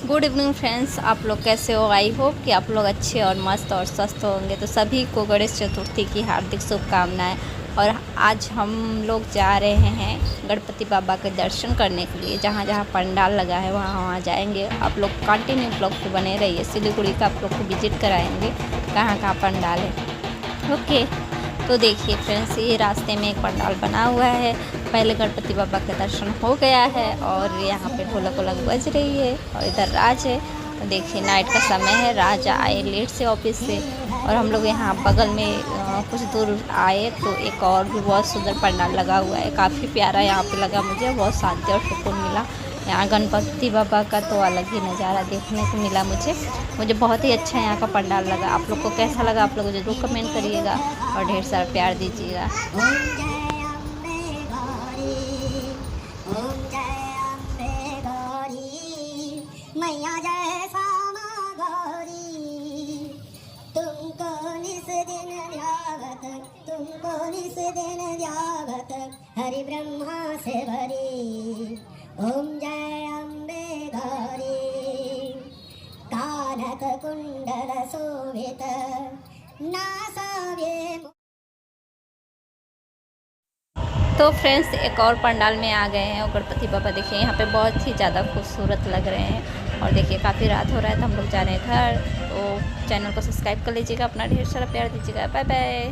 Good evening friends, आप लोग कैसे हो। आई होप कि आप लोग अच्छे और मस्त और स्वस्थ होंगे। तो सभी को गणेश चतुर्थी की हार्दिक शुभकामनाएं। और आज हम लोग जा रहे हैं गणपति बाबा के दर्शन करने के लिए। जहाँ जहाँ पंडाल लगा है वहाँ वहाँ जाएंगे। आप लोग कंटिन्यू ब्लॉग पे बने रहिए। सिलीगुड़ी का आप लोग को विजिट कराएंगे कहाँ कहाँ पंडाल है। ओके, तो देखिए फ्रेंड्स, ये रास्ते में एक पंडाल बना हुआ है। पहले गणपति बाबा का दर्शन हो गया है और यहाँ पे ढोलक वोलक बज रही है और इधर राज है। तो देखिए नाइट का समय है, राज आए लेट से ऑफिस से और हम लोग यहाँ बगल में कुछ दूर आए तो एक और भी बहुत सुंदर पंडाल लगा हुआ है। काफ़ी प्यारा यहाँ पे लगा मुझे, बहुत शांति और सुकून मिला। यहाँ गणपति बाबा का तो अलग ही नज़ारा देखने को मिला मुझे बहुत ही अच्छा यहाँ का पंडाल लगा। आप लोग को कैसा लगा आप लोग ज़रूर कमेंट करिएगा और ढेर सारा प्यार दीजिएगा। मैया जय श्यामा गौरी, तुमको निस दिन ध्यावत, तुमको निस दिन ध्यावत, हरि ब्रह्मा से भरी। ओम जय अम्बे गौरी, कानक कुंडल शोभित नासाव्ये। तो फ्रेंड्स, एक और पंडाल में आ गए हैं और गणपति बाबा देखिए यहाँ पे बहुत ही ज़्यादा खूबसूरत लग रहे हैं। और देखिए काफ़ी रात हो रहा है तो हम लोग जा रहे हैं घर। तो चैनल को सब्सक्राइब कर लीजिएगा, अपना ढेर सारा प्यार दीजिएगा। Bye bye.